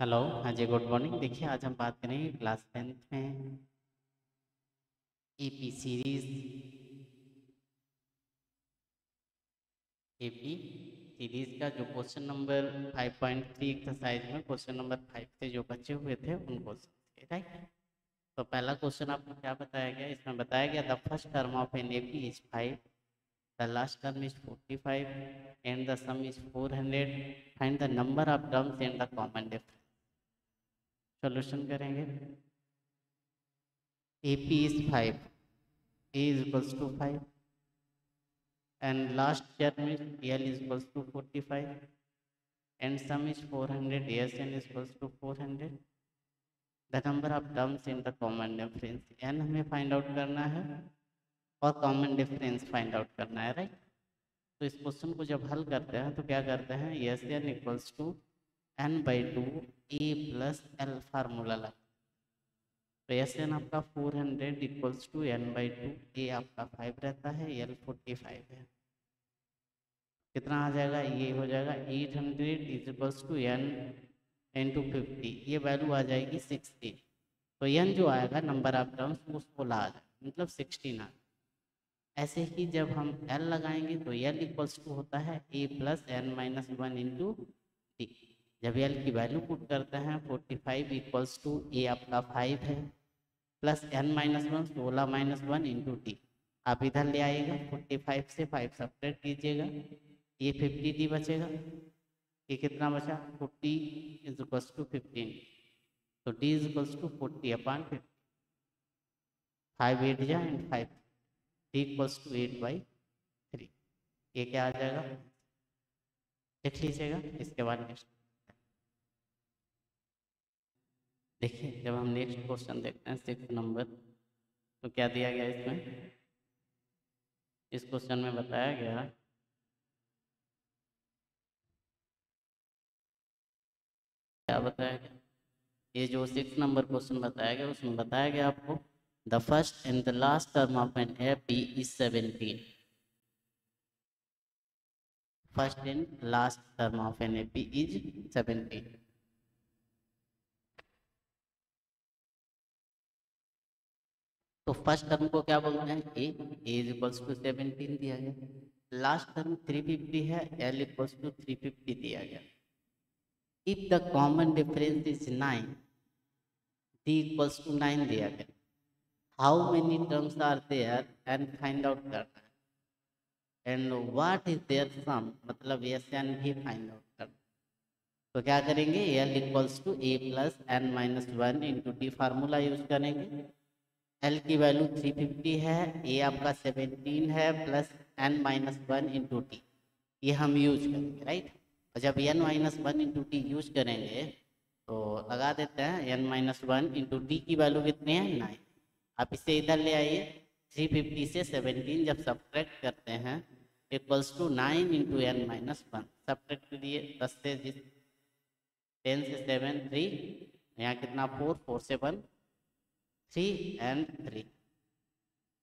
Hello, हाँ जी, good morning. देखिए, आज हम बात करेंगे क्लास 10th में एपी सीरीज एपी सीरीज का जो क्वेश्चन नंबर 5.3 एक्सरसाइज में क्वेश्चन नंबर 5 से जो बचे हुए थे उन क्वेश्चन थे, राइट। तो पहला क्वेश्चन आपको क्या बताया गया? इसमें बताया गया the first term of an AP is 5, the last term is 45 and the sum is 400। Find the number of terms and the common difference. Solution करेंगे। AP is 5, A is equals to 5, and last term is L is equals to 45 and sum is 400, Sn is equals to 400. The number of terms in the common difference n हमें find out करना है और common difference find out करना है, right. तो इस question को जब हल करते हैं तो क्या करते हैं, Sn equals to n/2 A plus L formula लगा। तो Sn आपका 400 इक्वल्स टू n/2, A आपका 5 रहता है, L 45 है। कितना आ जाएगा? ये हो जाएगा 800 is equals to n into 50। ये वैल्यू आ जाएगी 60। तो n जो आएगा नंबर ऑफ टर्म्स वो 16 आ जाएगा, मतलब 16 आ। ऐसे ही जब हम l लगाएंगे तो l इक्वल्स टू होता है a plus n minus 1 into D. जब l की वैल्यू पुट करते हैं 45 इक्वल्स टू a आपका 5 है plus n minus 1 16 minus 1 into D. आप इधर ले आइएगा, 45 से 5 सब्ट्रैक्ट कीजिएगा, ये 50 बचेगा। ये कितना बचा? 40 इज इक्वल्स टू 15। तो d इज इक्वल्स टू 40/50। 5 8 जा एंड 5 d इक्वल्स टू 8/3। ये क्या आ जाएगा? लिख लीजिएगा। इसके बाद नेक्स्ट देखिए, जब हम नेक्स्ट क्वेश्चन देखते हैं 6 नंबर, तो क्या दिया गया इसमें? इस क्वेश्चन में बताया गया क्या बताया गया? ये जो 6 नंबर क्वेश्चन बताया गया उसमें बताया गया आपको the first and the last term of an AP is 17। First and last term of an AP is 17। तो फर्स्ट टर्म को क्या बोलते हैं? ए इज इक्वल्स टू 17 दिया गया। लास्ट टर्म 350 है, एल इक्वल्स टू 350 दिया गया। If the common difference is 9, D equals to 9 दिया गया। How many terms are there and find out करना है। And what is their sum, मतलब एस एन भी फाइंड आउट करना। तो क्या करेंगे? L equals to A plus N minus 1 into D formula use करेंगे। एल की वैल्यू 350 है, ए आपका 17 है plus N minus 1 into T, ये हम यूज करेंगे, राइट। और जब N minus 1 into T use करेंगे तो लगा देते हैं एन माइनस 1 इंटू टी की वैल्यू कितनी है? 9। आप इसे इधर ले आइए, 350 से 17 जब सब्ट्रैक्ट करते हैं equals to 9 into N minus 1। Subtract करिए, 10 से 10 से 7 3, यहाँ कितना 4 4 से 1 3 and 3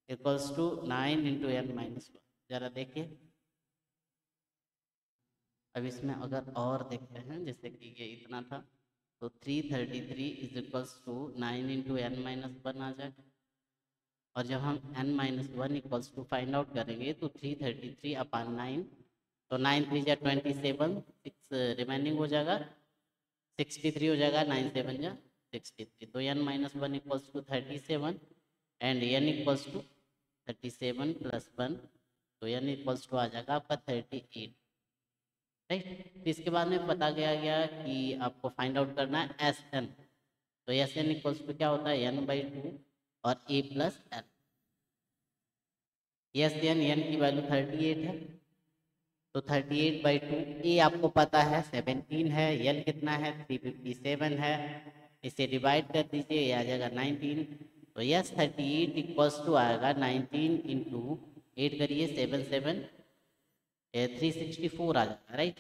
equals to 9 into N minus 1। जरा देखिए। अब इसमें अगर और देखते हैं, जैसे कि ये इतना था तो 333 is equals to 9 into N minus 1 आ जाएगा। और जब हम n minus 1 equals to find out करेंगे तो 333/9, तो 9 3 जा 27, 6 रिमेनिंग हो जाएगा 63 हो जाएगा, 9 7 जा 63। तो n minus 1 equals to 37 and n equals to 37 plus 1, तो n इक्वल्स टू आ जाएगा आपका 38, राइट। इसके बाद में पता गया कि आपको फाइंड आउट करना है एस एन। तो एस एन इक्वल्स टू क्या होता है? n/2 और a plus L. S N की वैल्यू 38 है, तो 38/2। ए आपको पता है 17 है, एल कितना है? 357 है। इसे डिवाइड कर दीजिए, ये आ जाएगा 19। तो यस 38 इक्वल्स टू आएगा 19 इंटू 8 करिए 7 7 364 आ जाएगा, राइट।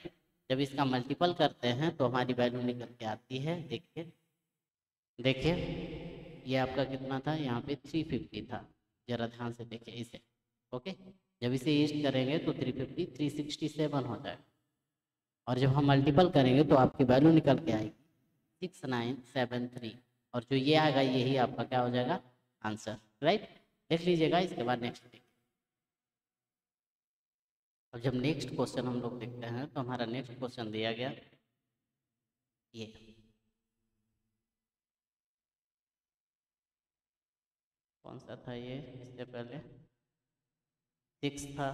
जब इसका मल्टीपल करते हैं तो हमारी वैल्यू निकल के आती है। देखिए देखिए, ये आपका कितना था? यहाँ पे 350 था। जरा ध्यान से देखिए इसे, ओके। जब इसे ईस्ट करेंगे तो 350 367 हो जाएगा। और जब हम मल्टीपल करेंगे तो आपकी वैल्यू निकल के आएगी 6973, और जो ये आएगा यही आपका क्या हो जाएगा आंसर, राइट। देख लीजिएगा। इसके बाद नेक्स्ट, अब जब नेक्स्ट क्वेश्चन हम लोग देखते हैं तो हमारा नेक्स्ट क्वेश्चन दिया गया ये, कौन सा था ये, इससे पहले 6 था,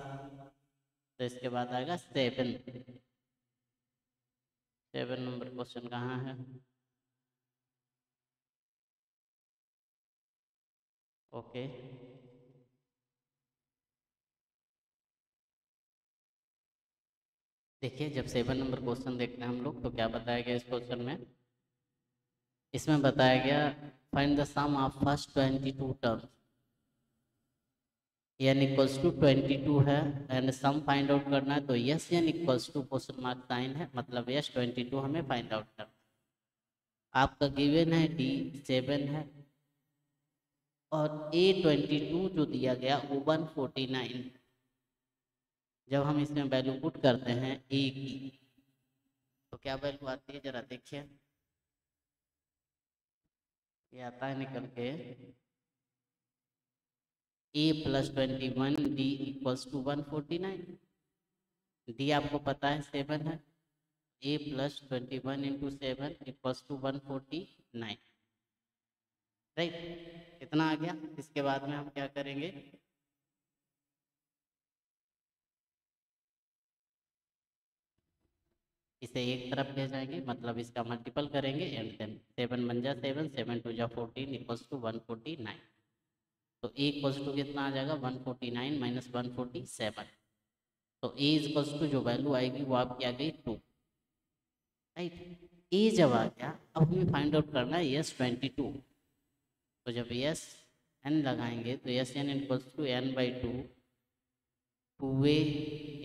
तो इसके बाद आएगा 7। 7 नंबर क्वेश्चन कहाँ है? ओके, देखिए जब 7 नंबर क्वेश्चन देखते हैं हम लोग तो क्या बताया गया इस क्वेश्चन में, इसमें बताया गया find the sum of first 22 terms, n equals to 22 है एंड सम फाइंड आउट करना है, तो S n equals to question mark sign है, मतलब यस 22 हमें फाइंड आउट करना है। आपका गिवन है d 7 है और a 22 जो दिया गया वो 149। जब हम इसमें वैल्यू पुट करते हैं a की तो क्या वैल्यू आती है जरा देखिए, ये आता है निकल के a plus 21 d equals to 149। d आपको पता है 7 है, a plus 21 into 7 equals to 149, right. इतना आ गया। इसके बाद में हम क्या करेंगे, इसे एक तरफ ले जाएंगे, मतलब इसका मल्टीपल करेंगे एंड देन 7 बन जा 7, 7 टू जा 14 इक्वल्स टू 149। तो ए इक्वल्स टू कितना आ जाएगा 149 माइनस 147, तो ए इक्वल्स टू जो वैल्यू आएगी वो आपकी आ गई 2, राइट। ए जब आ गया अब हमें फाइंड आउट करना है यस 22, तो जब यस एन लगाएंगे तो S N equals to N by 2, 2a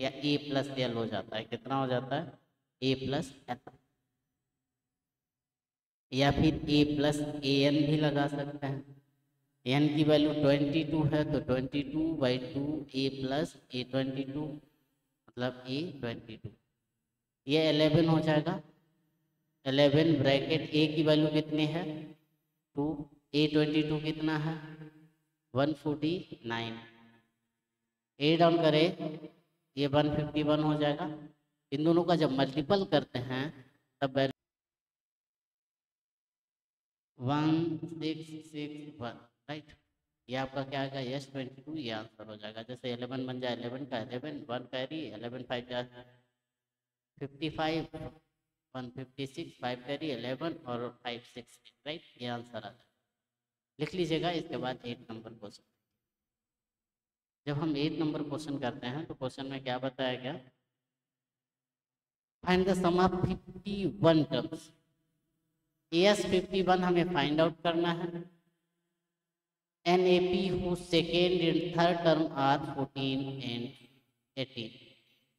या ए प्लस एल हो जाता है, कितना हो जाता है ए प्लस एल, या फिर ए प्लस ए एन भी लगा सकते हैं। एन की वैल्यू 22 है तो 22/2 ए प्लस ए 22, मतलब ए 22, ये 11 हो जाएगा। 11 ब्रैकेट ए की वैल्यू कितनी है 2, ए 22 कितना है 149, ए डाउन करें ये 151 हो जाएगा। इन दोनों का जब मल्टीपल करते हैं तब 1661, राइट। ये आपका क्या आएगा यस 22, ये आंसर हो जाएगा। जैसे 11 बन जाए 11 का 11, 1 कैरी 11 5 जा 55, 156, 5 कैरी 11 और 5 6, राइट, ये आंसर आ जाएगा। लिख लीजिएगा। इसके बाद 8 नंबर क्वेश्चन, जब हम 8 नंबर क्वेश्चन करते हैं तो क्वेश्चन में क्या बताया गया, find the sum of 51 terms. S 51 हमें फाइंड आउट करना है। NAP whose second and third term are 14 and 18,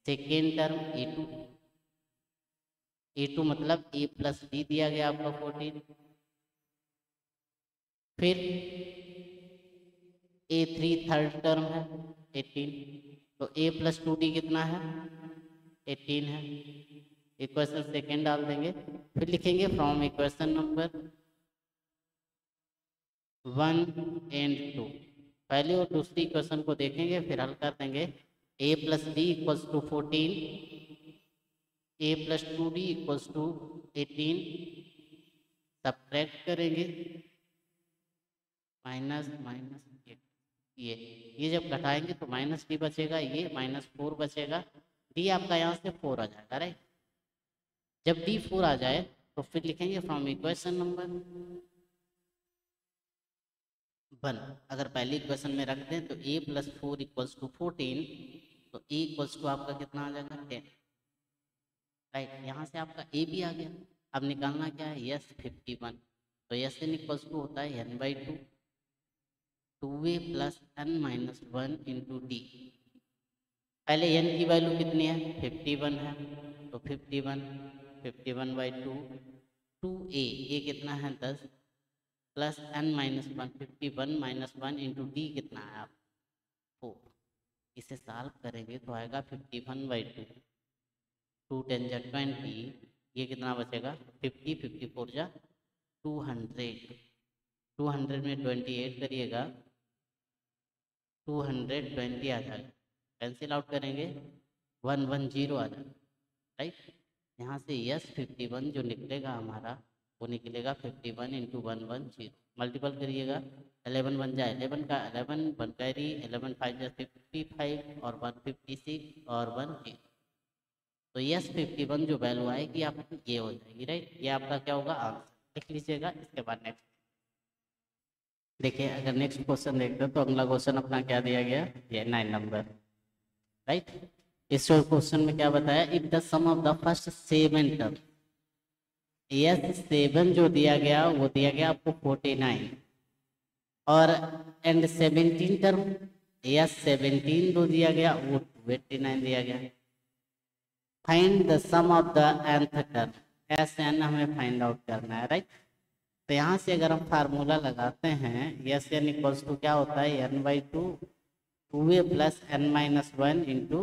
second term A2 मतलब A प्लस D दिया गया आपका 14, फिर A3 थर्ड टर्म है 18, तो A प्लस 2D कितना है 18 है। इक्वेशन सेकेंड डाल देंगे, फिर लिखेंगे फ्रॉम इक्वेशन नंबर 1 एंड 2, पहले और दूसरी इक्वेशन को देखेंगे फिर हल कर देंगे। a plus D equals to 14, a plus 2d equals to 18, subtract करेंगे माइनस माइनस ये जब घटाएंगे तो माइनस डी बचेगा, ये -4 बचेगा, डी आपका यहाँ से 4 आ जाएगा, राइट। जब डी 4 आ जाए तो फिर लिखेंगे फ्रॉम इक्वेशन नंबर 1, अगर पहली इक्वेशन में रख दें तो a प्लस 4 इक्वल्स टू 14, तो a इक्वल्स टू आपका कितना आ जाएगा 10, राइट। यहाँ से आपका a भी आ गया। अब निकालना क्या है यस 51, तो यस n इक्वल्स टू होता है n/2, 2a plus n minus 1 into D. पहले n की वैल्यू कितनी है 51 है, तो 51/2, 2a कितना है 10 plus n minus 1, 51 minus 1 into D कितना है आप 4। इसे सॉल्व करेंगे तो आएगा 51/2, 2 10 जा 20, ये कितना बचेगा 50, 54 जा 200, 200 में 28 करिएगा 220 आ जाएगा, कैंसिल आउट करेंगे 110 आ जाएगा, राइट। यहाँ से यस 51 जो निकलेगा हमारा वो निकलेगा 51 इंटू 110, मल्टीपल करिएगा 11 बन जाए 11 का 11 1 कैरी 11 5 जा 55 और 156 और 1 0, तो यस 51 जो वैल्यू आएगी आपकी ये हो जाएगी, राइट। ये आपका क्या होगा आंसर, लिख लीजिएगा। इसके बाद नेक्स्ट देखिए, अगर नेक्स्ट क्वेश्चन देखते हैं तो अगला क्वेश्चन अपना क्या दिया गया, ये 9 नंबर, राइट। इस क्वेश्चन में क्या बताया, if the sum of the first 7 term, S 7 जो दिया गया वो दिया गया आपको 49 और एंड 17 टर्म, यस 17 जो दिया गया वो 289 दिया गया। Find the sum of the nth term, S N हमें फाइंड आउट करना है, राइट। तो यहाँ से अगर हम फार्मूला लगाते हैं यस एन इक्वल्स टू क्या होता है n/2 2a plus n-1 into,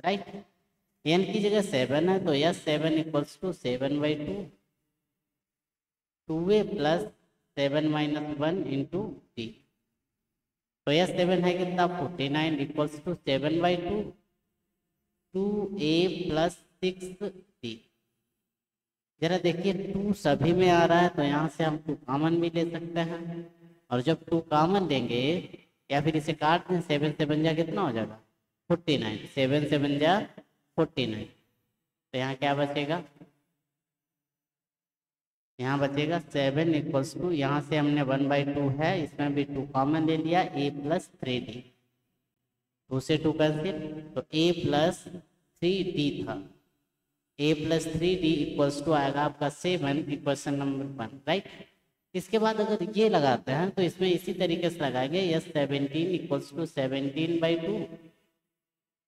right. N की जगह 7 है तो S 7 equals to 7/2 2a plus 7-1 into D, तो यस 7 है कितना 49 equals to 7/2 2a plus 6d। जरा देखिए 2 सभी में आ रहा है तो यहाँ से हम 2 कॉमन भी ले सकते हैं, और जब 2 कॉमन लेंगे या फिर इसे काट दें 7 7 जा कितना हो जाएगा 49, 7 7 जा 49, तो यहाँ क्या बचेगा, यहाँ बचेगा 7 इक्वल्स टू, यहाँ से हमने 1/2 है इसमें भी 2 कॉमन ले लिया a प्लस 3d, 2 से 2 कैंसिल तो a प्लस 3d था, a plus 3d equals to आएगा आपका 7 इक्वेशन नंबर 1, राइट। इसके बाद अगर ये लगाते हैं तो इसमें इसी तरीके से लगाएंगे S 17 equals to 17/2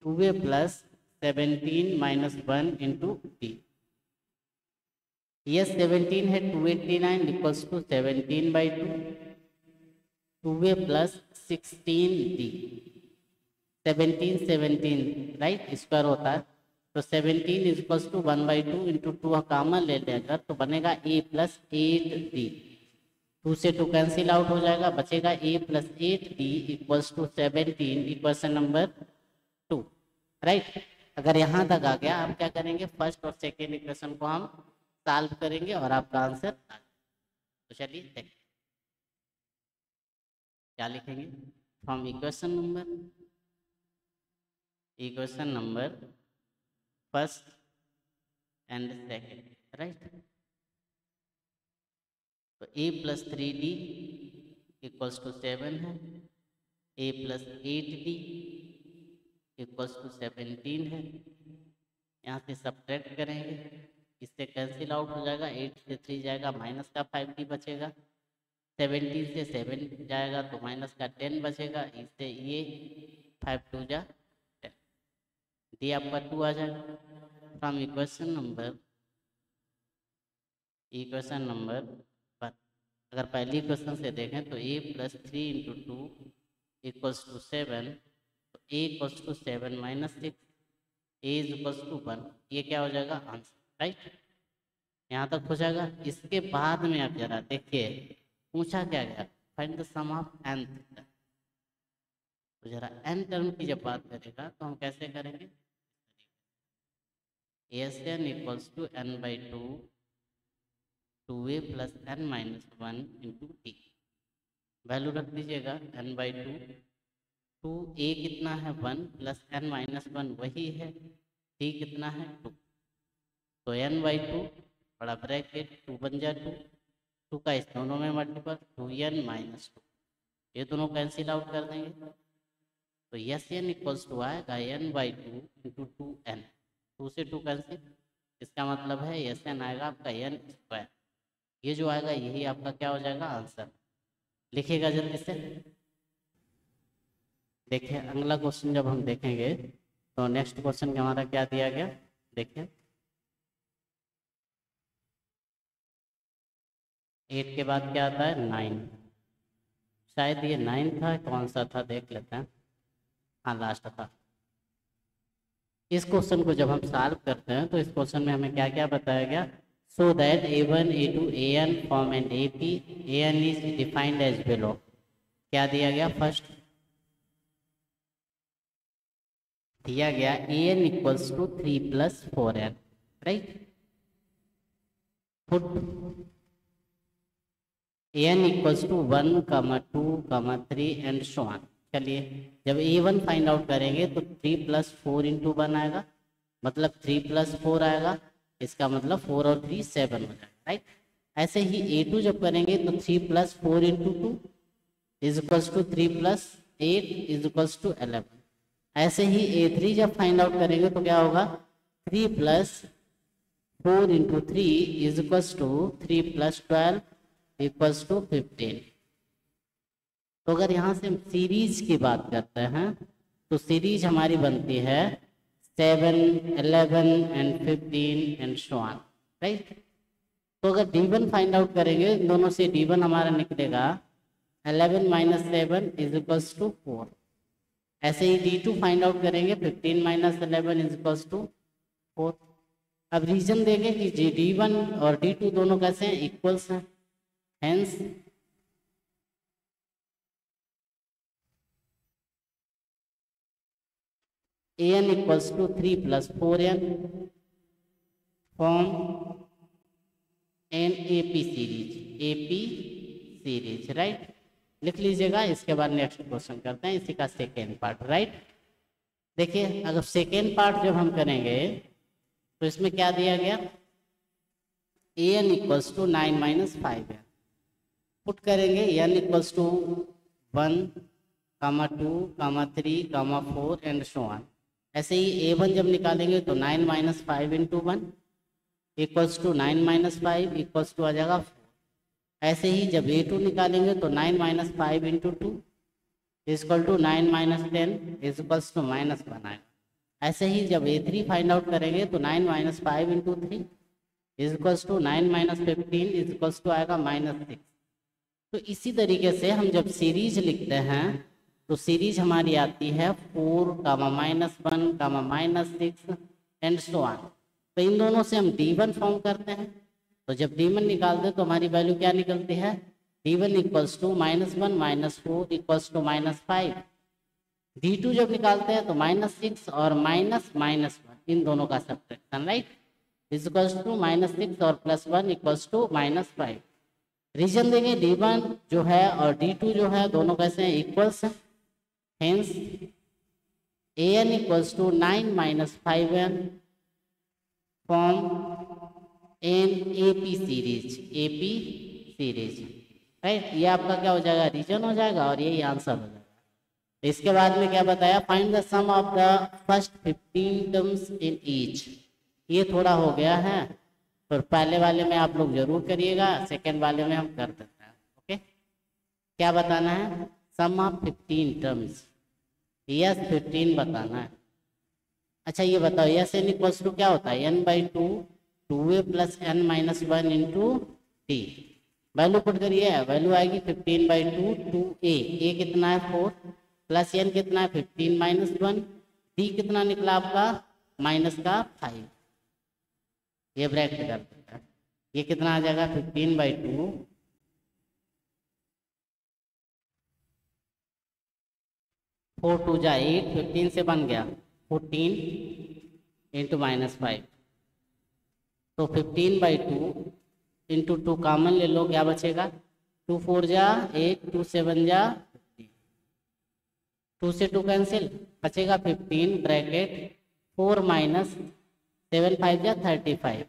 2a plus 17-1 into d, S 17 है 289 equals to 17/2 2a plus 16d, 17 right square होता है तो 17 इक्वल्स टू 1/2 इंटू 2 कॉमन ले लेकर तो बनेगा a प्लस 8d, 2 से 2 कैंसिल आउट हो जाएगा, बचेगा a plus 8d equals to 17 equation number 2, right. अगर यहाँ तक आ गया आप क्या करेंगे, फर्स्ट और सेकेंड इक्वेशन को हम सॉल्व करेंगे और आपका आंसर आ जाएगा। तो चलिए देखते क्या लिखेंगे, from equation number first and second, right. तो a plus 3d equals to 7 है, a plus 8d equals to 17 है, यहाँ से सब्ट्रैक्ट करेंगे, इससे कैंसिल आउट हो जाएगा, 8 से 3 जाएगा माइनस का 5d बचेगा, 17 से 7 जाएगा तो माइनस का 10 बचेगा, इससे ये 5 2 जा 10, डी आपका 2 आ जाएगा। फ्रॉम इक्वेशन नंबर 1, अगर पहली इक्वेशन से देखें तो a plus 3 into 2 equals to 7, तो a equals to 7 minus 6 a is equals to 1, ये क्या हो जाएगा आंसर, राइट। यहाँ तक हो जाएगा। इसके बाद में आप जरा देखिए पूछा क्या गया, find the sum of n, तो जरा n टर्म की जब बात करेगा तो हम कैसे करेंगे, Sn equals to n/2 2a plus n-1 into T, value रख दीजिएगा n/2, 2a कितना है 1 प्लस n-1 वही है, t कितना है 2, तो n/2 बड़ा ब्रैकेट 2 बन जा 2 का इस दोनों में मल्टीपल 2n-2, ये दोनों कैंसिल आउट कर देंगे, तो यस एन इक्वल्स टू आएगा n/2 इंटू 2n, 2 से 2 कैंसिल, इसका मतलब है यस एन आएगा आपका n स्क्वायर, ये जो आएगा यही आपका क्या हो जाएगा आंसर, लिखिएगा जल्दी से। देखिए अगला क्वेश्चन जब हम देखेंगे तो नेक्स्ट क्वेश्चन हमारा क्या दिया गया, देखिए 8 के बाद क्या आता है 9, शायद ये 9 था, कौन सा था देख लेते हैं, हाँ लास्ट था। इस क्वेश्चन को जब हम सॉल्व करते हैं तो इस क्वेश्चन में हमें क्या क्या बताया गया, so that A1 A2 AN form and AP AN is defined as below. क्या दिया गया, फर्स्ट दिया गया AN equals to 3+4N, right. Put AN equals to 1, 2, 3 and so on. चलिए जब A1 फाइंड आउट करेंगे तो 3+4 इंटू 1 आएगा, मतलब 3+4 आएगा, इसका मतलब 4 और 3 7 हो जाएगा, राइट। ऐसे ही A2 जब करेंगे तो 3+4 into 2 is equals to 3+8 is equals to 11। ऐसे ही A3 जब फाइंड आउट करेंगे तो क्या होगा, 3+4 into 3 is equals to 3+12 equals to 15। तो अगर यहाँ से हम सीरीज की बात करते हैं तो सीरीज हमारी बनती है 7, 11 and 15 and so on, right. तो अगर D1 फाइंड आउट करेंगे, दोनों से D1 हमारा निकलेगा 11 - 7 इज इक्वल्स टू 4। ऐसे ही D2 फाइंड आउट करेंगे, 15 - 11 इज इक्वल्स टू 4। अब रीजन देंगे कि D1 और D2 दोनों कैसे हैं, इक्वल्स हैं, hence AN equals to 3+4N form an AP series, right. लिख लीजिएगा। इसके बाद नेक्स्ट क्वेश्चन करते हैं, इसी का सेकेंड पार्ट, राइट। देखिए अगर सेकेंड पार्ट जब हम करेंगे तो इसमें क्या दिया गया, AN equals to 9 - 5N put करेंगे, N equals to 1, 2, 3, 4 and so on. ऐसे ही A1 जब निकालेंगे तो 9 - 5 into 1 equals to 9 - 5 equals to आ जाएगा 4। ऐसे ही जब A2 निकालेंगे तो 9 - 5 into 2 equal to 9 - 10 equals to -1 आएगा। ऐसे ही जब A3 फाइंड आउट करेंगे तो 9 - 5 into 3 equals to 9 - 15 equals to आएगा -6। तो इसी तरीके से हम जब सीरीज लिखते हैं तो सीरीज हमारी आती है 4, -1, -6 एंड सो ऑन। तो इन दोनों से हम D1 फॉर्म करते हैं, तो जब D1 निकालते हैं तो हमारी वैल्यू क्या निकलती है, D1 equals to -1 -4 equals to -5। D2 जब निकालते हैं तो -6 और -1 इन दोनों का सब्ट्रैक्शन, राइट, इक्वल्स टू -6 और +1 इक्वल्स टू -5। रीजन देंगे D1 जो है और D2 जो है दोनों कैसे हैं, इक्वल्स हैं, hence AN equals to 9 - 5N form AP series, right. ये आपका क्या हो जाएगा, रीजन हो जाएगा और यही आंसर हो जाएगा। इसके बाद में क्या बताया, find the sum of the first 15 terms in each. ये थोड़ा हो गया है, तो पहले वाले में आप लोग जरूर करिएगा, सेकेंड वाले में हम कर देते हैं, ओके। क्या बताना है, सम ऑफ 15 टर्म्स, यस 15 बताना है। अच्छा ये बताओ, यस एन इक्वल्स टू क्या होता है, n/2 2a + n - 1 into T. Value put करिए, वैल्यू आएगी 15/2 2a, a कितना है 4 प्लस n कितना है 15 - 1, टी कितना निकला आपका -5। ये ब्रैकेट कर देता है, ये कितना आ जाएगा 15/2 4 2 जा 8, 15 से बन गया 14 इंटू -5। तो 15/2 इंटू 2 कॉमन ले लो, क्या बचेगा 2 4 जा 8, 2 7 जा 2 से 2 कैंसिल, बचेगा 15 ब्रैकेट 4 - 7 5 जा 35,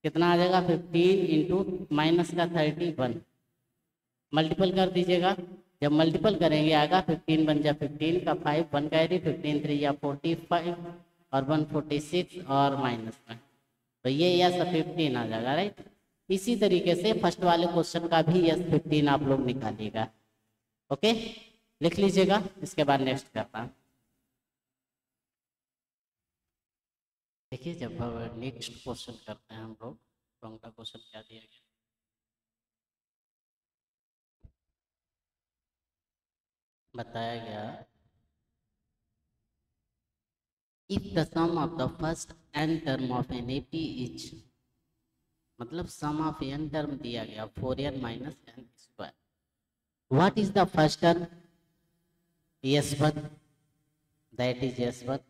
कितना आ जाएगा 15 इंटू माइनस का 31, मल्टीपल कर दीजिएगा। जब मल्टीपल करेंगे आएगा 15 बन जा 15 का 5 1 कैरी 15 3 या 45 और 1 46 और माइनस में, तो ये यस 15 आ जाएगा, राइट। इसी तरीके से फर्स्ट वाले क्वेश्चन का भी यस 15 आप लोग निकालिएगा, ओके, लिख लीजिएगा। इसके बाद नेक्स्ट करता हूँ। देखिए जब नेक्स्ट क्वेश्चन करते हैं हम लोग तो उनका क्वेश्चन क्या दिया गया, बताया गया if the sum of the first n term of an A P is, मतलब सम ऑफ n टर्म दिया गया 4n minus n square, what is the first term s1, that is s1.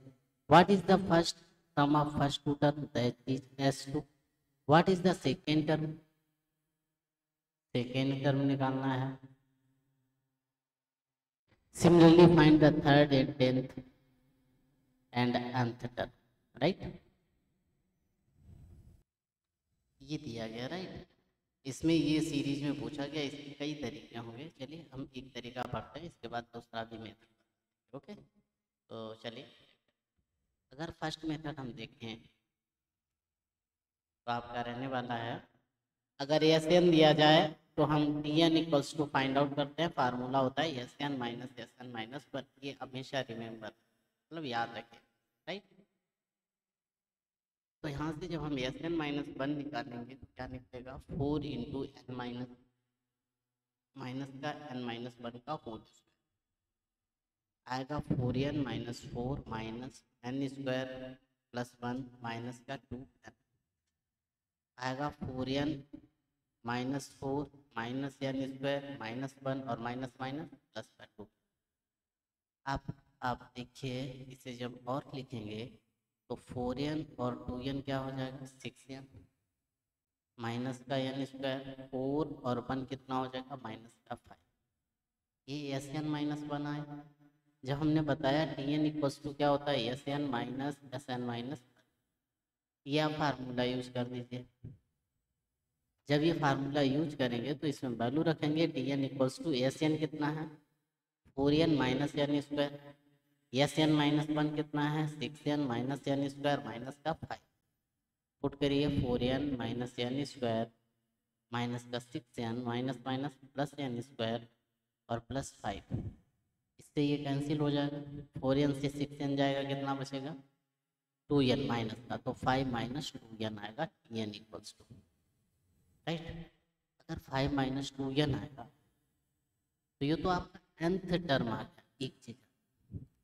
What is the first sum of first two term, that is s2. What is the second term, second term निकालना है. Similarly find the third and 10th and nth term, right. ये दिया गया, right. इसमें ये series में पूछा गया, इसके कई तरीके होंगे. चलिए हम एक तरीका पढ़ते हैं, इसके बाद दूसरा भी मेथड. ओके, तो चलिए अगर फर्स्ट मेथड हम देखें तो आपका रहने वाला है, अगर एस एन दिया जाए तो हम T N equals to find out करते हैं. फार्मूला होता है एस एन माइनस वन. ये हमेशा रिमेंबर, मतलब याद रखें, राइट. तो यहाँ से जब हम एस एन माइनस वन निकालेंगे तो क्या निकलेगा, 4 इंटू एन माइनस माइनस का एन माइनस वन का होल आएगा. 4n minus 4 minus N square plus 1 minus का 2n आएगा. 4n minus 4 minus N square minus 1 और माइनस माइनस प्लस का 2. आप देखिए इसे जब और लिखेंगे तो 4n और 2n क्या हो जाएगा, 6n माइनस का एन स्क्वायर 4 और 1 कितना हो जाएगा, माइनस का 5. ये एस एन माइनस वन आएगा. जब हमने बताया टी एन इक्वल्स टू क्या होता है, एस एन माइनस, ये आप फार्मूला यूज कर दीजिए. जब ये फार्मूला यूज करेंगे तो इसमें वैल्यू रखेंगे. T N equals to S N कितना है, 4n minus N square, S N minus one कितना है, 6n minus N square minus का 5. पुट करिए 4n minus N square minus का 6n minus minus plus N square और plus 5. इससे ये कैंसिल हो जाएगा. 4n से 6n जाएगा, कितना बचेगा, 2n माइनस का, तो 5 माइनस 2n आएगा. T N equals to, right. अगर 5 माइनस 2n आएगा तो ये तो आपका nth टर्म आ गया एक चीज,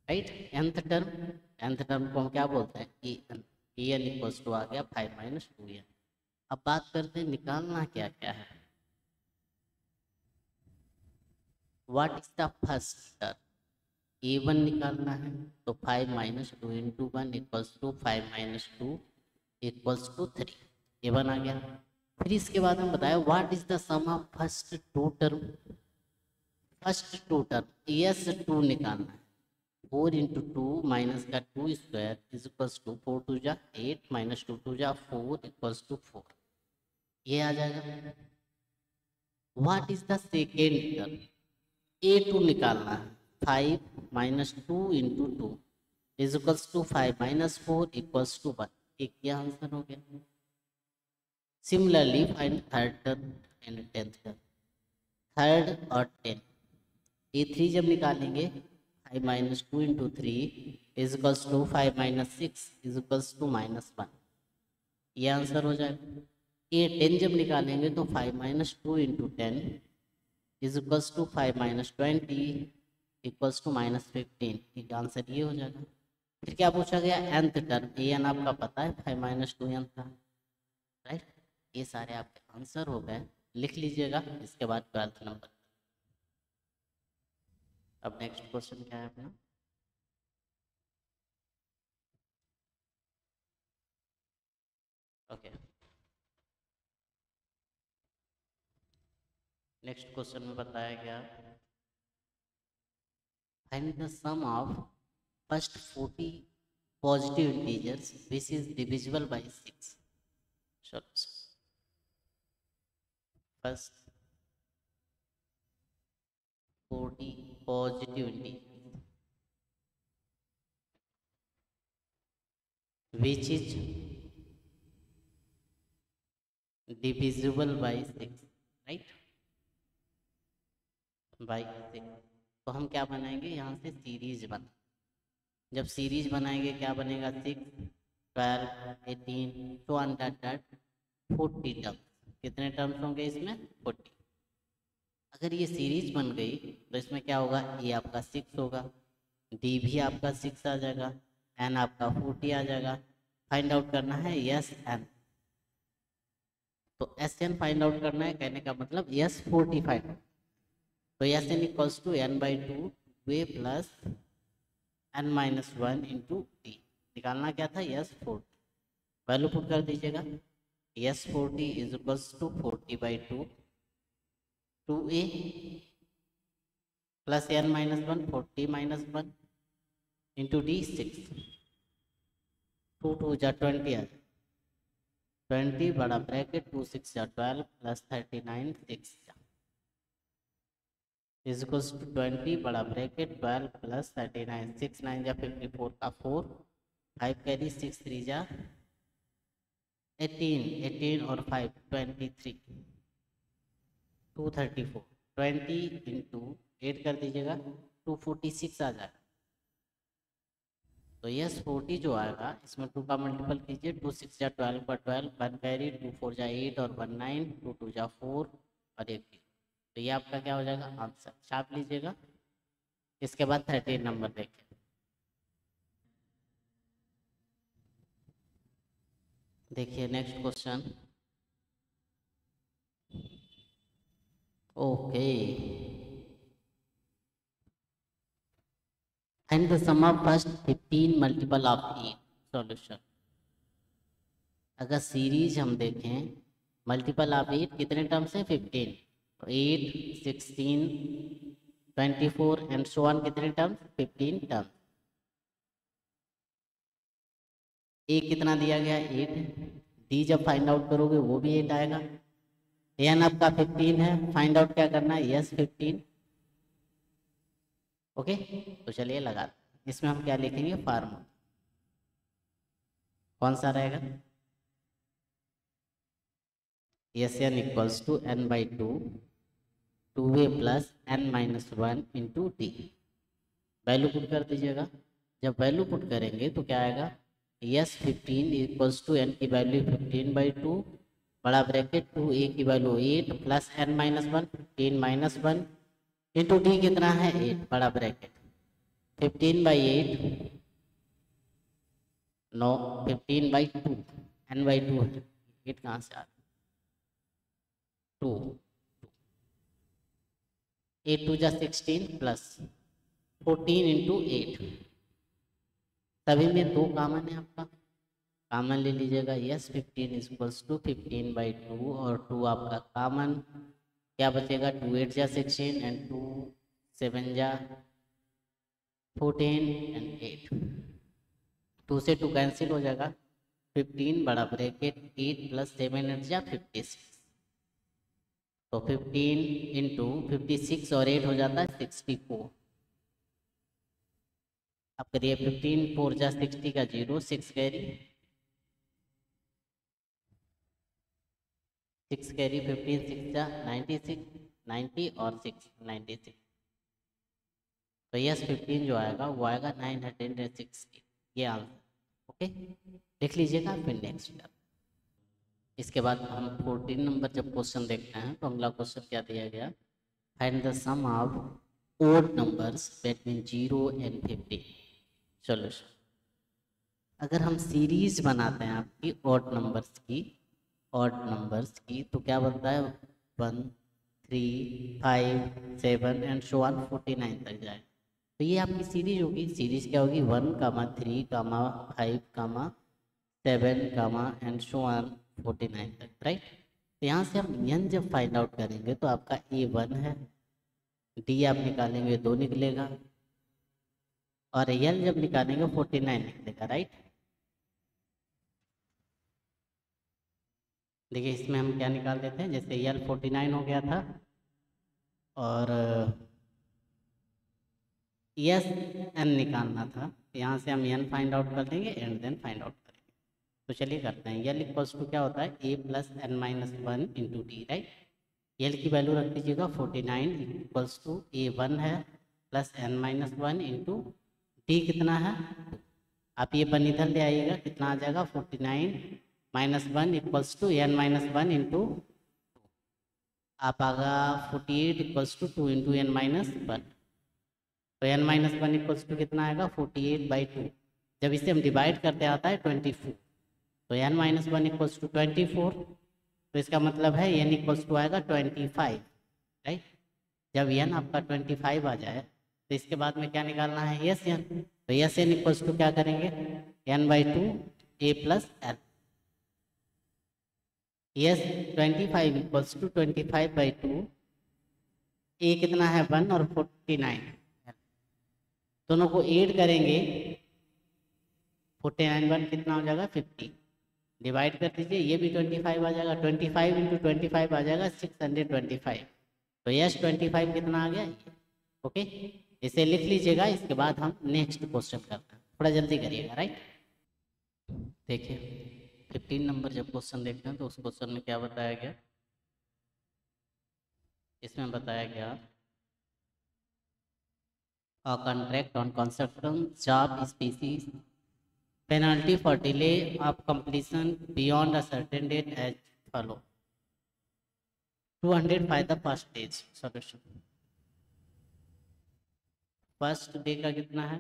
राइट. nth टर्म को हम क्या बोलते हैं, टी एन इक्वल्स टू आ गया 5 माइनस 2n. अब बात करते हैं निकालना क्या क्या है. What is the first term, a1 निकालना है, तो 5 minus 2 into 1 equals to 5 minus 2 equals to 3. a1 आ गया. फिर इसके बाद हम बताया what is the sum of first two term, s2 निकालना है. 4 इंटू 2 माइनस का 2 स्क्वायर इज इक्वल्स टू 4 टू जा 8 माइनस 2 टू जा 4 इक्वल्स टू 4. ये आ जाएगा. What is the second term, a2 निकालना है. 5 minus 2 into 2 is equals to 5 minus 4 equals to 1. एक ये आंसर हो गया. Similarly find third term and 10th term. Third और 10, a3 जब निकालेंगे 5 minus 2 into 3 is equals to 5 minus 6 is equals to minus 1. ये आंसर हो जाएगा. a10 जब निकालेंगे तो 5 minus 2 into 10 is equals to 5 minus 20 equals to minus 15. एक आंसर ये हो जाएगा. फिर क्या पूछा गया, nth टर्म, an आपका पता है 5 माइनस 2n था, राइट. ये सारे आपके आंसर हो गए, लिख लीजिएगा. इसके बाद 12th नंबर. अब नेक्स्ट क्वेश्चन क्या है अपना, ओके. नेक्स्ट क्वेश्चन में बताया गया find the sum of first 40 positive integers which is divisible by 6. चलो first 40 positive integers which is divisible by 6, right, by 6. तो हम क्या बनाएंगे, यहाँ से सीरीज बना. जब सीरीज बनाएंगे क्या बनेगा, 6 12 18 तो अंडर 40 टर्म्स. कितने टर्म्स होंगे इसमें, 40. अगर ये सीरीज बन गई तो इसमें क्या होगा, ए आपका 6 होगा, डी भी आपका 6 आ जाएगा, एन आपका 40 आ जाएगा। फाइंड आउट करना है एस एन, तो एस एन फाइंड आउट करना है, कहने का मतलब एस 40 फाइंड आउट। तो S N equals to N by two way plus N minus one into T. निकालना क्या था, एस 40, वैल्यू पुट कर दीजिएगा। S 40 is equals to 40 by two A plus N minus one 40 minus one into D 6, 2 जा 20 आ 20 बड़ा bracket 2 6 जा 12 plus 39 6 जा is equals to 20 बड़ा ब्रैकेट 12 प्लस 39 6 9 जा 54 का 4 5 कैरी 6 3 जा 18 18 और 5 23 234 20 इंटू 8 कर दीजिएगा 246 आ जाएगा। तो यस 40 जो आएगा इसमें 2 का मल्टीपल कीजिए, 2 6 जा 12 का 12 1 कैरी 2 4 जा 8 और 1 9 2 2 जा 4 और 1 0। तो ये आपका क्या हो जाएगा, आंसर छाप लीजिएगा। इसके बाद 13 नंबर देखिए। देखिए next question. Okay, find the sum of first 15 multiple of E. Solution, अगर सीरीज हम देखें मल्टीपल ऑफ 8 कितने टर्म्स हैं, 15, तो 8 16 24 एंड सो ऑन कितने टर्म्स, 15 टर्म्स। ए कितना दिया गया, 8, डी जब फाइंड आउट करोगे वो भी 8 आएगा। एन आपका 15 है, फाइंड आउट क्या करना है, यस 15। ओके, तो चलिए लगा, इसमें हम क्या लिखेंगे, फार्मूला कौन सा रहेगा, S N equals to N by two way plus N minus one into D. Value put कर दीजिएगा। जब वैल्यू पुट करेंगे तो क्या आएगा, यस 15 इक्वल्स टू एन की वैल्यू 15 बाई टू बड़ा ब्रैकेट 2 ए की value 8 plus N minus one 15 minus one into D कितना है 8 बड़ा bracket 15 by 8 no 15 by two N by to है, 8 कहाँ से आ रहा, 2 8 2 जा 16 प्लस 14 इंटू 8, सभी में 2 कॉमन है आपका, कॉमन ले लीजिएगा। S 15 equals to 15 by two और 2 आपका कॉमन, क्या बचेगा 2 8 जा 16 एंड 2 7 जा 14 एंड 8, 2 से 2 कैंसिल हो जाएगा, 15 बड़ा ब्रैकेट 8 प्लस 7 8 जा 56, तो 15 इंटू 56 और 8 हो जाता है 64। अब करिए 15 4 जा 60 का 0 6 कैरी 6 कैरी 15 6 जा 96 90 और 6 96, तो यस 15 जो आएगा वो आएगा 960, ये आंसर। ओके, लिख लीजिएगा फिर नेक्स्ट। इसके बाद हम 14 नंबर जब क्वेश्चन देखते हैं तो अगला क्वेश्चन क्या दिया गया, find the sum of odd numbers between 0 and 50। Solution, अगर हम सीरीज बनाते हैं आपकी ऑड नंबर्स की तो क्या बनता है 1 3 5 7 एंड सो ऑन 49 तक जाए, तो ये आपकी सीरीज होगी। सीरीज क्या होगी 1 3 5 7 एंड सो ऑन 49 तक, राइट। तो यहाँ से हम एन जब फाइंड आउट करेंगे तो आपका ए 1 है, डी आप निकालेंगे 2 निकलेगा और एल जब निकालेंगे 49 निकलेगा, राइट। देखिए इसमें हम क्या निकाल देते हैं, जैसे एल 49 हो गया था और यस एन निकालना था, यहाँ से हम एन फाइंड आउट कर देंगे एंड देन फाइंड आउट करेंगे। तो चलिए करते हैं, एल इक्वल्स टू क्या होता है A plus N minus one into D, right. L की वैल्यू रख दीजिएगा 49 इक्वल्स टू ए 1 है plus N minus one into D कितना है, आप ये वन इधर ले आइएगा, कितना आ जाएगा 49 minus one equals to N minus one into आप आगा 48 equals to 2 into N minus one, तो N minus one equals to कितना आएगा 48 बाई टू, जब इसे हम डिवाइड करते आता है 24, तो n minus one equals to 24, तो इसका मतलब है n इक्वल्स टू आएगा 25, राइट। जब n आपका 25 आ जाए तो इसके बाद में क्या निकालना है, यस n, तो यस n इक्वल्स टू क्या करेंगे, n/2 a plus l, S 25 equals to 25/2, a कितना है 1 और 49, दोनों को ऐड करेंगे, 49 कितना हो जाएगा 50, डिवाइड कर दीजिए, ये भी 25 आ जाएगा, 25 इंटू 25 आ जाएगा 625, तो यस 25 कितना आ गया, ओके। इसे लिख लीजिएगा, इसके बाद हम नेक्स्ट क्वेश्चन करते हैं, थोड़ा जल्दी करिएगा, राइट। देखिए 15 नंबर जब क्वेश्चन देखते हैं तो उस क्वेश्चन में क्या बताया गया, इसमें बताया गया a contract on construction job species penalty for delay of completion beyond a certain date as follow. 200 by the first stage solution. First day का कितना है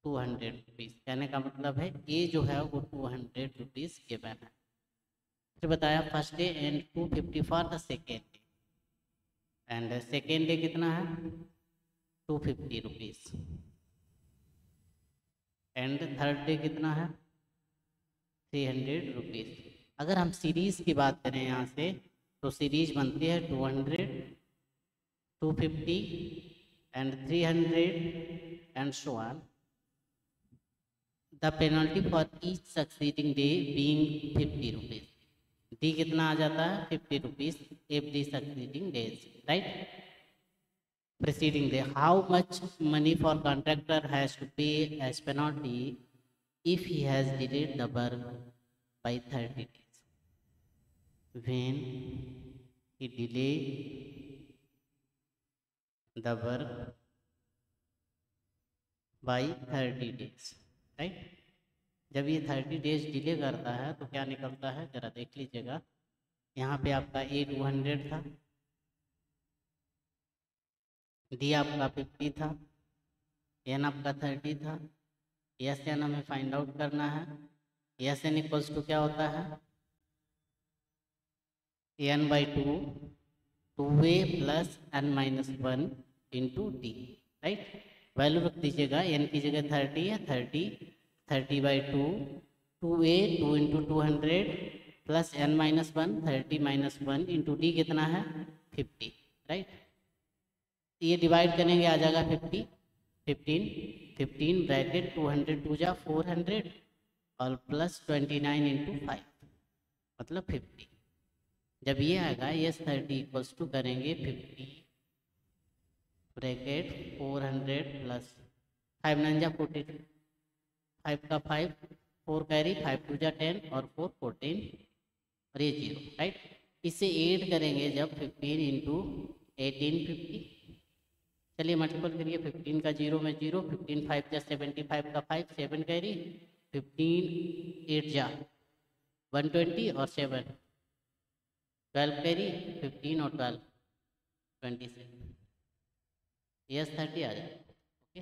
200 रुपीज, कहने का मतलब है ए जो है वो 200 रुपीज गिवन है। फिर बताया first day and 250 for the second day, and second day कितना है 250 रुपीज, एंड थर्ड डे कितना है 300 रुपीज। अगर हम सीरीज की बात करें यहाँ से, तो सीरीज बनती है 200, 250 and 300 and so on, the penalty for each succeeding day being 50 rupees. D कितना आ जाता है 50 rupees every succeeding days, right. Preceding day, how much money for contractor has to pay as penalty if he has delayed the work by 30 days. When he delay the work by 30 days, right? जब ये 30 days delay करता है तो क्या निकलता है, जरा देख लीजिएगा। यहाँ पे आपका ए 200 था, डी आपका 50 था, एन आपका 30 था, एस एन हमें फाइंड आउट करना है। एस एन इक्वल्स टू क्या होता है n/2 2a plus n-1 into D, right. Value रख दीजिएगा, n की जगह 30 है, 30/2 2a 2 into 200 plus n-1 30-1 into D कितना है 50, राइट। ये डिवाइड करेंगे आ जाएगा 50 15 ब्रैकेट 200 टू जा 400 और प्लस 29 इंटू 5 मतलब 50। जब ये आएगा यस 30 इक्वल्स टू करेंगे 50 ब्रैकेट 400 प्लस 5 9 जा 42, 5 का 5 4 कैरी 5 2 जा 10 और 4 14 और ये 0, राइट। इसे ऐड करेंगे जब 15 इंटू 1850, चलिए मल्टीपल करिए, 15 का 0 में 0, 15 5 जा 75 का 5 7 कैरी 15 8 जा 120 और 7 12 कैरी 15 और 12 26, यस 30 आ जाए, ओके।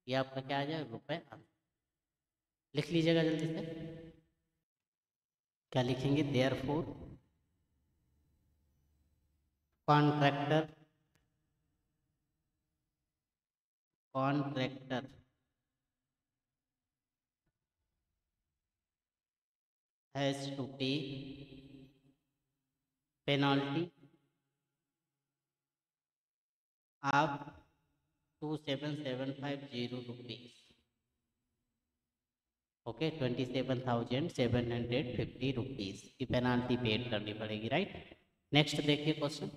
ये आपका क्या आ जाए रुपए आंसर, लिख लीजिएगा जल्दी से। क्या लिखेंगे, देयरफॉर कॉन्ट्रैक्टर हैज टू पे penalty of 27,750 rupees, okay 27,750 rupees की पेनाल्टी पेड करनी पड़ेगी, राइट। नेक्स्ट देखिए क्वेश्चन।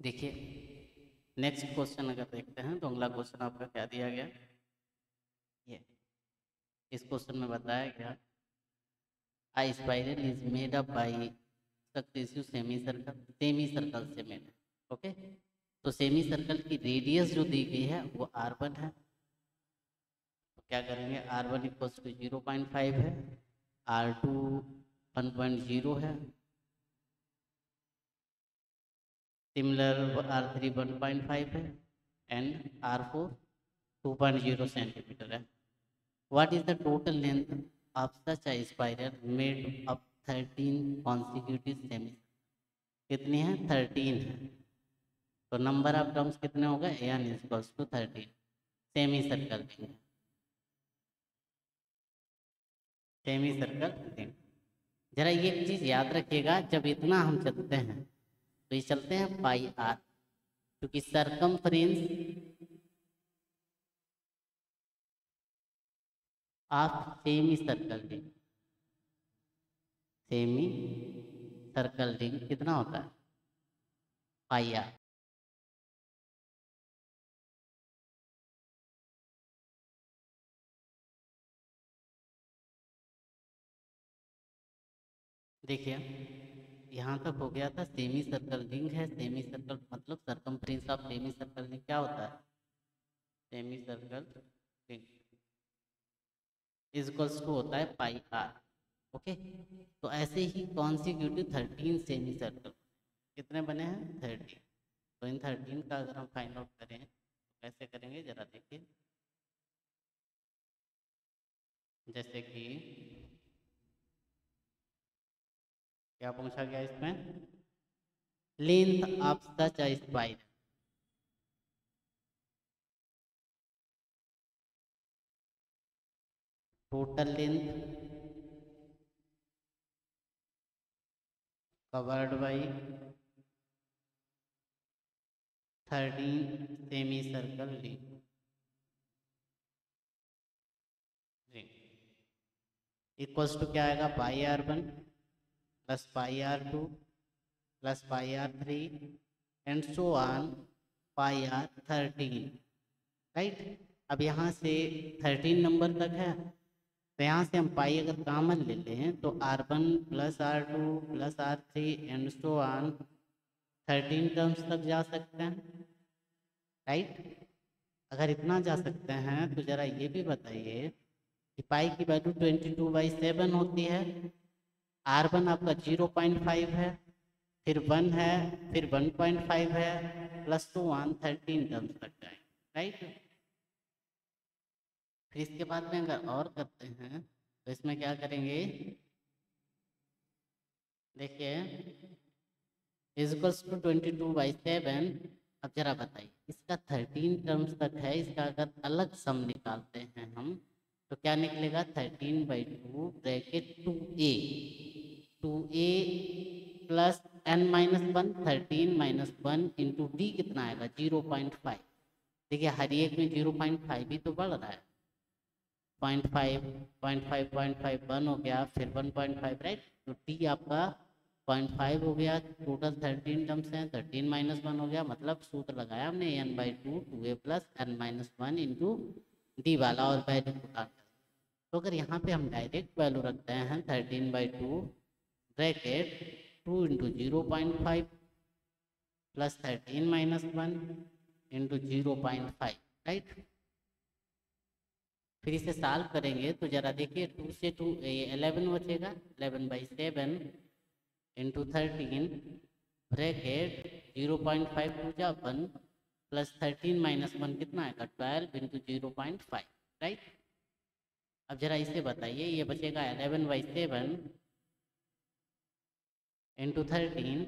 देखिए नेक्स्ट क्वेश्चन अगर देखते हैं तो अगला क्वेश्चन आपका क्या दिया गया, ये इस क्वेश्चन में बताया गया A spiral is made up by successive semi circle से मेड। ओके, तो सेमी सर्कल की रेडियस जो दी गई है वो R1 है, तो क्या करेंगे R1 इक्वल्स टू 0.5 है, R2 1.0 है, सिमिलर R3 1.5 है एंड R4 2.0 सेंटीमीटर है। What is the total length of such a spiral made of 13 consecutive semis? कितनी है 13 है, तो नंबर ऑफ टर्म्स कितने हो गए n equals to 13 semicircle ring. Semicircle ring जरा ये चीज याद रखिएगा, जब इतना हम चलते हैं तो ये चलते हैं पाई आर, क्योंकि circumference of semicircle ring, semicircle ring कितना होता है पाई आर। देखिए यहाँ तक हो गया था सेमी सर्कल रिंग है, सेमी सर्कल मतलब circumference of semicircle ring क्या होता है, semicircle ring equals to होता है पाई आर। ओके, तो ऐसे ही कॉन्सिक्यूटिव 13 सेमी सर्कल कितने बने हैं 13, तो इन 13 का अगर हम फाइंड आउट करें तो कैसे करेंगे जरा देखिए, जैसे कि क्या पूछा गया इसमें, length of such a spiral, total length covered by 13 semicircle ring equals to क्या आएगा pi R1 plus pi R2 plus pi R3 and so on pi R13, right. अब यहाँ से 13 नंबर तक है, तो यहाँ से हम पाई अगर कॉमन लेते हैं तो R1 plus R2 plus R3 and so on 13 terms तक जा सकते हैं, राइट। अगर इतना जा सकते हैं तो जरा ये भी बताइए कि पाई की वैल्यू 22/7 होती है, R1 आपका 0.5 है, फिर 1 है, फिर 1.5 है, प्लस टू 1 13 टर्म्स तक जाए, राइट। फिर इसके बाद में अगर और करते हैं तो इसमें क्या करेंगे, देखिए इक्वल्स टू 22/7। अब जरा बताइए इसका 13 टर्म्स तक है, इसका अगर अलग सम निकालते हैं हम तो क्या निकलेगा 13/2 bracket 2a plus n-1 13 -1 into D कितना आएगा 0.5। देखिए हर एक में 0.5 भी तो बढ़ रहा है, 0.5 0.5 0.5 1 हो गया, फिर 1.5, राइट। तो टी आपका 0.5 हो गया, टोटल 13 टर्म्स हैं, 13 -1 हो गया, मतलब सूत्र लगाया हमने n/2 2a plus n-1 into D वाला और वैल्यू पुट। तो अगर यहाँ पे हम डायरेक्ट वैल्यू रखते हैं 13/2 bracket 2 into 0.5 plus 13 -1 into 0.5, right. फिर इसे सॉल्व करेंगे तो जरा देखिए 2 से 2 11 बचेगा, 11/7 इंटू 13 ब्रैकेट 0.5 टू जा 1 प्लस 13 -1 कितना आएगा 12 इंटू 0.5, राइट। अब जरा इसे बताइए, ये बचेगा 11/7 इंटू 13,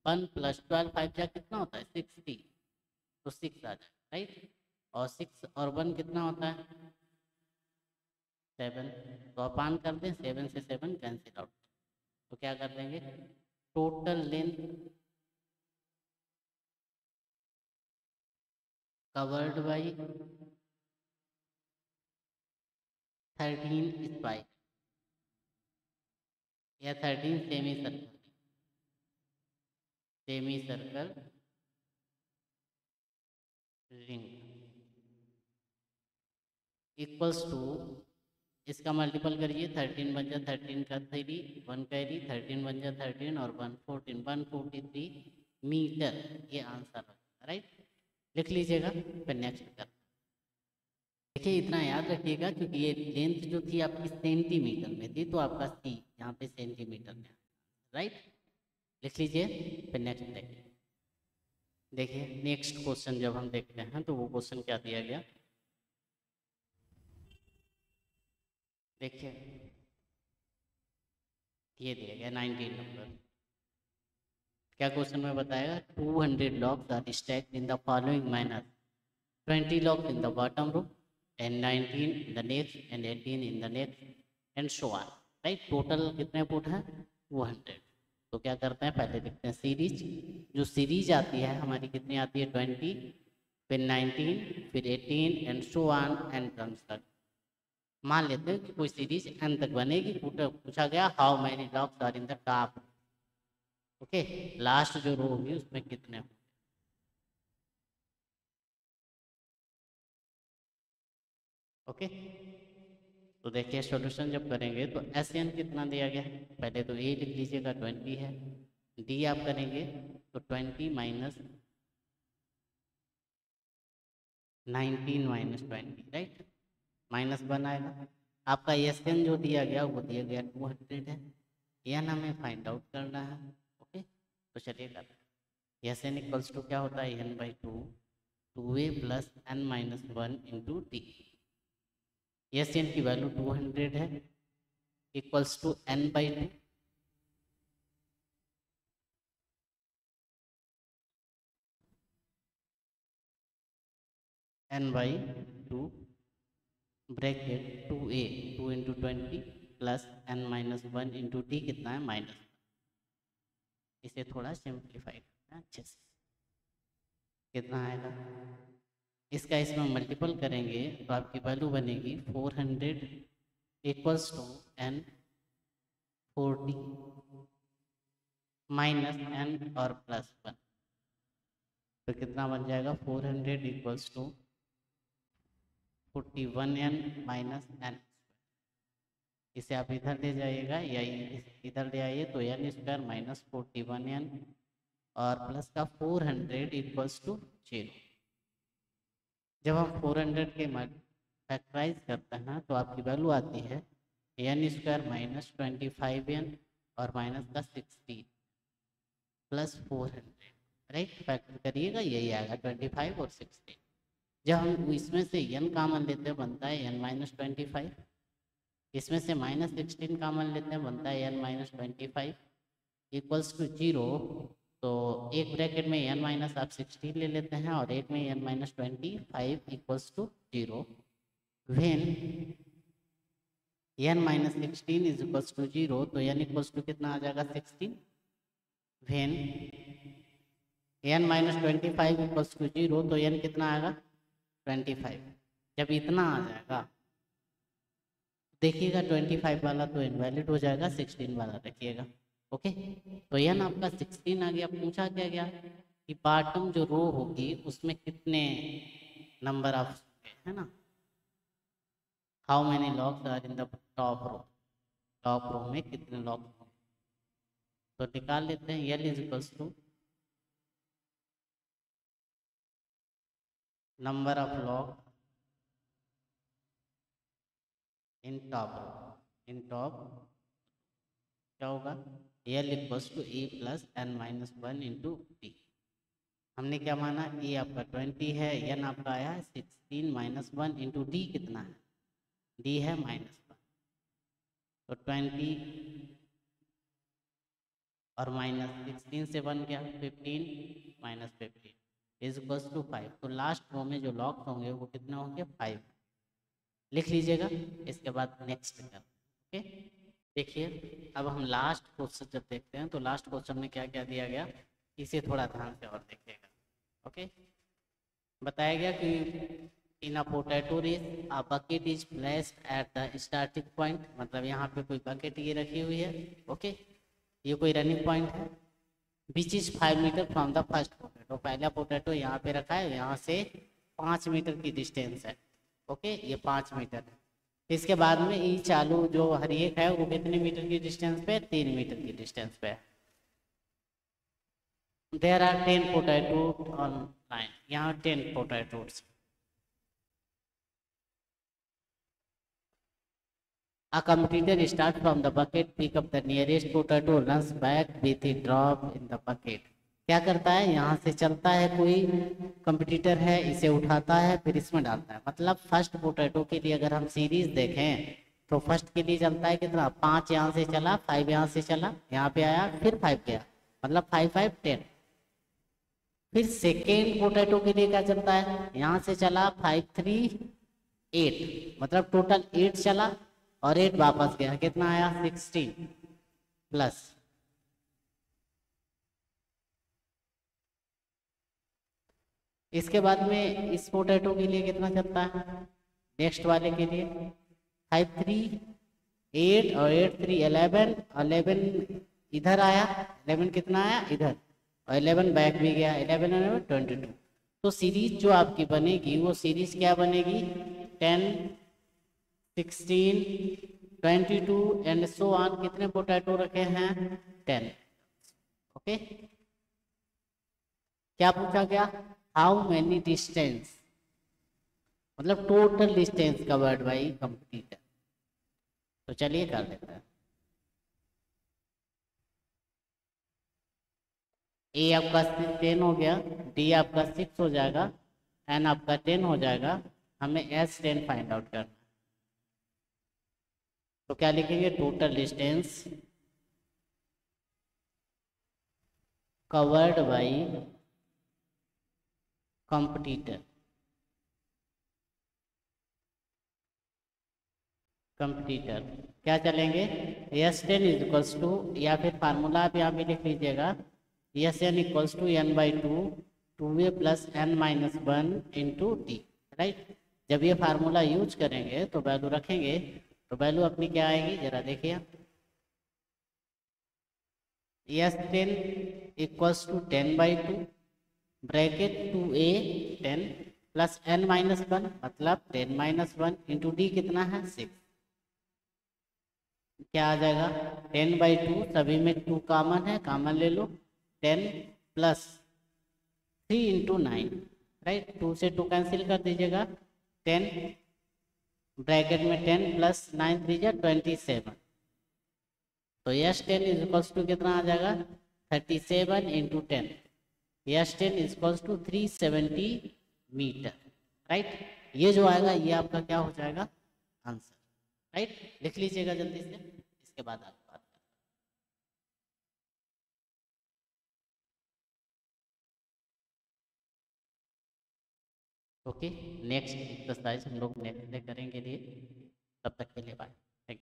1 प्लस 12 5 जा कितना होता है 60, तो 6 आ जाए, राइट। और 6 और 1 कितना होता है 7, तो अपान कर दें 7 से 7 कैंसिल आउट, तो क्या कर देंगे total length covered by 13 spike या 13 semicircle, semicircle ring equals to, इसका मल्टीपल करिए, 13 बन जा 13 का 3 1 कैरी, 13 बन जा 13 और 1 14 143 मीटर, ये आंसर है, राइट। लिख लीजिएगा, फिर नेक्स्ट कर। देखिए इतना याद रखिएगा क्योंकि ये लेंथ जो थी आपकी सेंटीमीटर में थी, तो आपका सी यहाँ पे सेंटीमीटर में, राइट। लिख लीजिए, फिर नेक्स्ट देखिए। देखिए नेक्स्ट क्वेश्चन जब हम देखते हैं तो वो क्वेश्चन क्या दिया गया, देखिए ये दिया गया 19 नंबर। क्या क्वेश्चन में बताएगा, 200 logs are stacked in the following manner, 20 logs in the bottom row and 19 in the next and 18 in the next and so on, right. Total कितने पुट हैं, 200। तो क्या करते हैं, पहले देखते हैं सीरीज। जो सीरीज आती है हमारी कितनी आती है, 20, फिर 19, फिर 18 and so on and terms तक। मान लेते हैं कि कोई सीरीज एन तक बनेगी। पूछा गया how many logs are in the top, okay. Last जो रो होगी उसमें कितने होंगे, ओके। तो देखिए सॉल्यूशन जब करेंगे तो एस एन कितना दिया गया है, पहले तो ए लिख लीजिएगा 20 है, डी आप करेंगे तो 20 माइनस 19 माइनस 20, राइट, माइनस बनाएगा। आपका एस एन जो दिया गया वो दिया गया 200 है, एन हमें फाइंड आउट करना है, ओके। तो चलिए करते हैं। एस एन इक्वल्स टू क्या होता है, N by 2, 2a plus N minus 1 into T. S N की वैल्यू 200 है, equals to N by 2, N by 2 bracket 2a 2 into 20 plus N minus 1 into T कितना है, माइनस। इसे थोड़ा सिंप्लीफाई करना है अच्छे से, कितना आएगा, इसका इसमें मल्टीपल करेंगे तो आपकी वैल्यू बनेगी 400 equals to N 40 minus N और प्लस 1, तो कितना बन जाएगा, 400 equals to 41 N minus N. इसे आप इधर ले जाइएगा या इधर ले आइए तो एन स्क्वायर माइनस 41 एन और प्लस का 400 इक्वल्स टू 0। जब हम 400 के फैक्टराइज करते हैं तो आपकी वैल्यू आती है एन स्क्वायर माइनस 25 एन और माइनस का 16 प्लस 400, राइट। फैक्टर करिएगा यही आएगा 25 और 16। जब हम इसमें से n कॉमन लेते हैं बनता है n माइनस 25, इसमें से माइनस 16 कॉमन लेते हैं बनता है n माइनस 25 इक्वल्स टू 0। तो एक ब्रैकेट में n माइनस आप 16 ले लेते हैं और एक में n minus 25 equals to 0। When n minus 16 is equals to 0, तो n इक्वल्स टू कितना आ जाएगा, 16। When n minus 25 equals to 0, तो n कितना आएगा, 25। जब इतना आ जाएगा देखिएगा 25 वाला तो इनवैलिड हो जाएगा, 16 वाला रखिएगा, ओके। तो n आपका 16 आ गया। पूछा क्या गया कि बॉटम जो रो होगी उसमें कितने नंबर ऑफ है ना, how many logs are in the top row, top row में कितने लॉक्स होंगे। तो निकाल लेते हैं, l is equals to number of log in top row, in top क्या होगा, l equals to A plus N minus 1 into T. हमने क्या माना, ए आपका 20 है, n आपका आया है 16 माइनस 1 इंटू डी कितना है, डी है माइनस 1। तो 20 और माइनस 16 से 1 गया 15 माइनस 15 इज इक्वल्स टू 5। तो लास्ट रो में जो लॉक्स होंगे वो कितने होंगे, 5। लिख लीजिएगा, इसके बाद नेक्स्ट कर, ओके। देखिए अब हम लास्ट क्वेश्चन जब देखते हैं तो लास्ट क्वेश्चन में क्या क्या दिया गया, इसे थोड़ा ध्यान से और देखिएगा, ओके। बताया गया कि in a potato race a bucket is placed at the starting point, मतलब यहाँ पे कोई बकेट ये रखी हुई है, ओके। ये कोई रनिंग पॉइंट है, which is 5 metre from the first potato. पहला पोटैटो यहाँ पे रखा है, यहाँ से 5 मीटर की डिस्टेंस है। ओके, ये 5 मीटर है। इसके बाद में ई चालू जो हर एक है वो कितने मीटर की डिस्टेंस पे, 3 मीटर की डिस्टेंस पे है। There are 10 potato on line, यहाँ 10 potatoes. A competitor starts from the bucket, pick up the nearest potato, runs back with it drop in the bucket. क्या करता है, यहाँ से चलता है, कोई कंपटीटर है, इसे उठाता है, फिर इसमें डालता है। मतलब फर्स्ट पोटैटो के लिए अगर हम सीरीज देखें तो फर्स्ट के लिए चलता है कितना, 5 यहाँ से चला, 5 यहाँ से चला, यहाँ पे आया, फिर 5 गया, मतलब 5 5 10। फिर सेकेंड पोटैटो के लिए क्या चलता है, यहाँ से चला 5 3 8, मतलब टोटल 8 चला और 8 वापस गया, कितना आया 16 प्लस। इसके बाद में इस पोटैटो के लिए कितना चलता है, नेक्स्ट वाले के लिए 5 3 8 और 8 3 11, 11 इधर आया, 11 कितना आया इधर, और 11 बैक भी गया, 11 11 22। तो सीरीज जो आपकी बनेगी वो सीरीज क्या बनेगी, 10 16 22 एंड सो ऑन। कितने पोटैटो रखे हैं, 10। ओके, क्या पूछा गया, हाउ मैनी डिस्टेंस, मतलब टोटल डिस्टेंस कवर्ड बाई कंप्लीटर। तो चलिए कर लेते हैं। ए आपका 10 हो गया, डी आपका 6 हो जाएगा, एन आपका 10 हो जाएगा। हमें एस 10 फाइंड आउट करना। तो क्या लिखेंगे, total distance covered by competitor. Competitor क्या चलेंगे, एस 10 इज इक्वल्स टू, या फिर फार्मूला आप यहाँ पे लिख लीजिएगा, S N equals to N by two A plus N minus 1 into D. Right, जब ये फार्मूला यूज करेंगे तो वैल्यू रखेंगे, तो वैल्यू अपनी क्या आएगी, जरा देखिए। S 10 equals to 10/2 bracket 2a 10 plus n minus 1, मतलब 10 माइनस 1 इंटू डी कितना है 6। क्या आ जाएगा, 10/2, सभी में 2 कॉमन है, कॉमन ले लो, 10 प्लस 3 इंटू 9। राइट, 2 से 2 कैंसिल कर दीजिएगा, 10 ब्रैकेट में 10 प्लस 9 3 27। तो यस 10 इज इक्वल्स टू कितना आ जाएगा, 37 into 10। S 10 is equals to 370 metre. Right, ये जो आएगा ये आपका क्या हो जाएगा, आंसर। राइट, लिख लीजिएगा जल्दी से, इसके बाद आगे बात करें। ओके, नेक्स्ट एक्सरसाइज हम लोग नेक्स्ट डे करेंगे लिए, तब तक के लिए बाय।